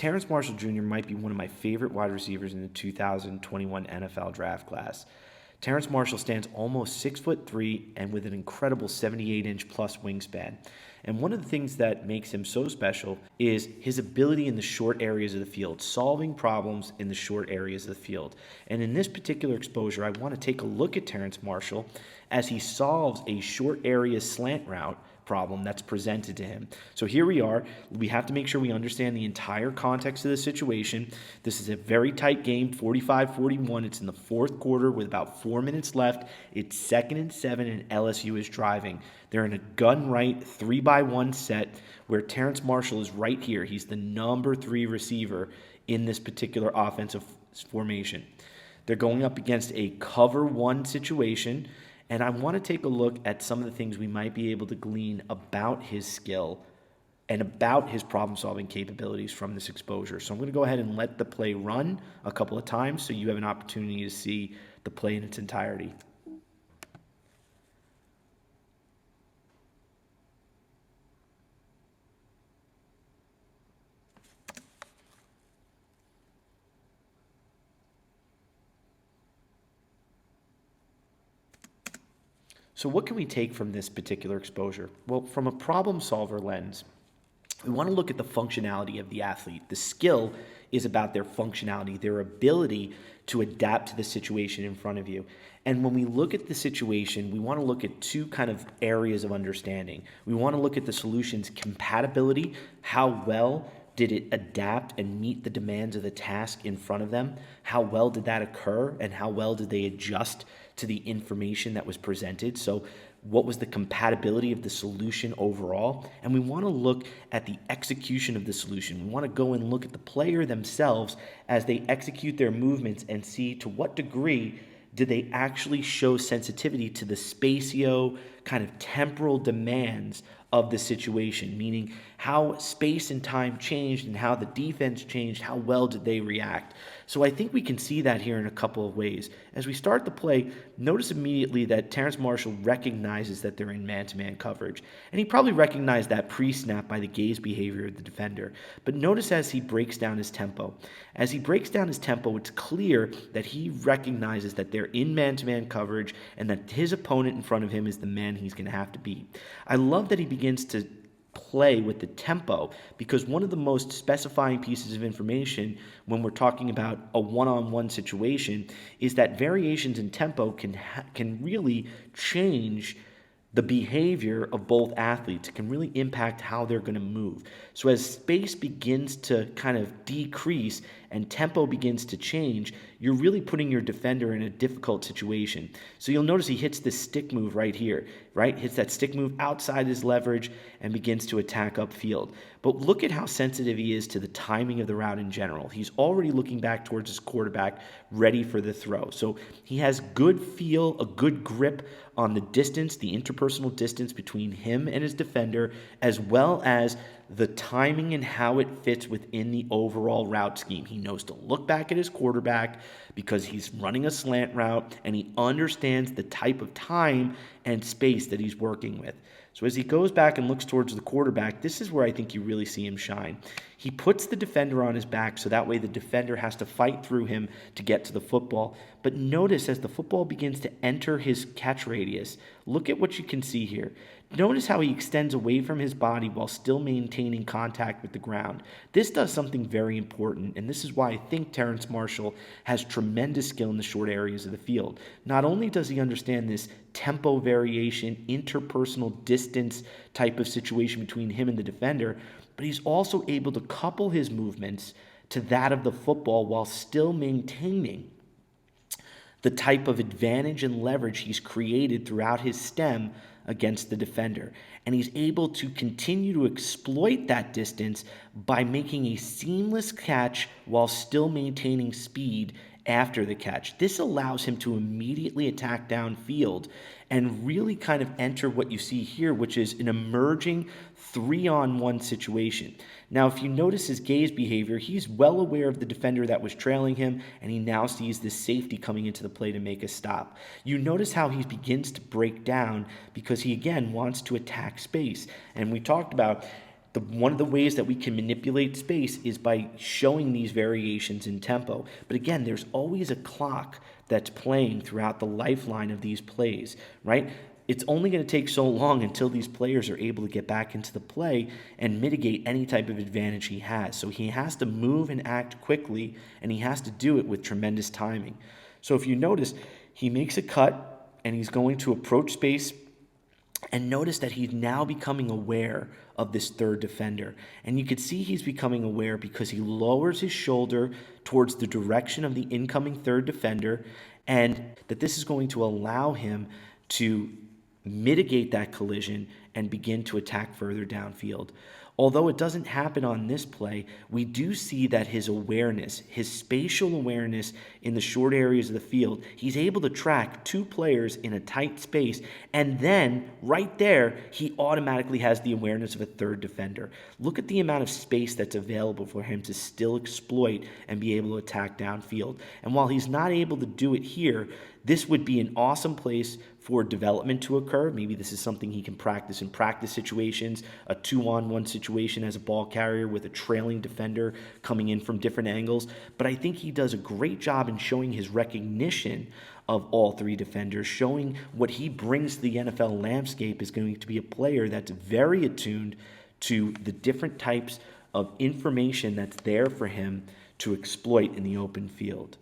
Terrace Marshall Jr. might be one of my favorite wide receivers in the 2021 NFL draft class. Terrace Marshall stands almost 6'3" and with an incredible 78-inch plus wingspan. And one of the things that makes him so special is his ability in the short areas of the field, solving problems in the short areas of the field. And in this particular exposure, I want to take a look at Terrace Marshall as he solves a short area slant route problem that's presented to him. So here we are. We have to make sure we understand the entire context of the situation. This is a very tight game, 45-41. It's in the fourth quarter with about 4 minutes left. It's 2nd and 7, and LSU is driving. They're in a gun right 3-by-1 set where Terrace Marshall is right here. He's the number 3 receiver in this particular offensive formation. They're going up against a cover 1 situation. And I want to take a look at some of the things we might be able to glean about his skill and about his problem-solving capabilities from this exposure. So I'm going to go ahead and let the play run a couple of times so you have an opportunity to see the play in its entirety. So what can we take from this particular exposure? Well, from a problem solver lens, we want to look at the functionality of the athlete. The skill is about their functionality, their ability to adapt to the situation in front of you. And when we look at the situation, we want to look at two kind of areas of understanding. We want to look at the solution's compatibility, how well did it adapt and meet the demands of the task in front of them? How well did that occur, and how well did they adjust to the information that was presented? So what was the compatibility of the solution overall? And we want to look at the execution of the solution. We want to go and look at the player themselves as they execute their movements and see to what degree did they actually show sensitivity to the spatio kind of temporal demands of the situation, meaning how space and time changed and how the defense changed, how well did they react? So I think we can see that here in a couple of ways. As we start the play, notice immediately that Terrace Marshall recognizes that they're in man-to-man coverage. And he probably recognized that pre-snap by the gaze behavior of the defender. But notice as he breaks down his tempo. As he breaks down his tempo, it's clear that he recognizes that they're in man-to-man coverage and that his opponent in front of him is the man he's going to have to beat. I love that he begins to play with the tempo, because one of the most specifying pieces of information when we're talking about a one-on-one situation is that variations in tempo can really change the behavior of both athletes. It can really impact how they're going to move. So as space begins to kind of decrease and tempo begins to change, you're really putting your defender in a difficult situation. So you'll notice he hits this stick move right here, right? Hits that stick move outside his leverage and begins to attack upfield. But look at how sensitive he is to the timing of the route in general. He's already looking back towards his quarterback, ready for the throw. So he has good feel, a good grip on the distance, the interpersonal distance between him and his defender, as well as the timing and how it fits within the overall route scheme. He knows to look back at his quarterback because he's running a slant route, and he understands the type of time and space that he's working with. So as he goes back and looks towards the quarterback, this is where I think you really see him shine. He puts the defender on his back so that way the defender has to fight through him to get to the football. But notice as the football begins to enter his catch radius, look at what you can see here. Notice how he extends away from his body while still maintaining contact with the ground. This does something very important, and this is why I think Terrace Marshall has tremendous skill in the short areas of the field. Not only does he understand this tempo variation, interpersonal distance type of situation between him and the defender, but he's also able to couple his movements to that of the football while still maintaining the type of advantage and leverage he's created throughout his stem against the defender. And he's able to continue to exploit that distance by making a seamless catch while still maintaining speed after the catch. This allows him to immediately attack downfield and really kind of enter what you see here, which is an emerging 3-on-1 situation. Now, if you notice his gaze behavior, he's well aware of the defender that was trailing him, and he now sees this safety coming into the play to make a stop. You notice how he begins to break down because he, again, wants to attack space. And we talked about One of the ways that we can manipulate space is by showing these variations in tempo. But again, there's always a clock that's playing throughout the lifeline of these plays, right? It's only going to take so long until these players are able to get back into the play and mitigate any type of advantage he has. So he has to move and act quickly, and he has to do it with tremendous timing. So if you notice, he makes a cut, and he's going to approach space, and notice that he's now becoming aware of this third defender. And you can see he's becoming aware because he lowers his shoulder towards the direction of the incoming third defender, and that this is going to allow him to mitigate that collision and begin to attack further downfield. Although it doesn't happen on this play, we do see that his awareness, his spatial awareness in the short areas of the field, he's able to track two players in a tight space, and then right there, he automatically has the awareness of a third defender. Look at the amount of space that's available for him to still exploit and be able to attack downfield. And while he's not able to do it here, this would be an awesome place for development to occur. Maybe this is something he can practice in practice situations, a 2-on-1 situation as a ball carrier with a trailing defender coming in from different angles. But I think he does a great job in showing his recognition of all three defenders, showing what he brings to the NFL landscape is going to be a player that's very attuned to the different types of information that's there for him to exploit in the open field.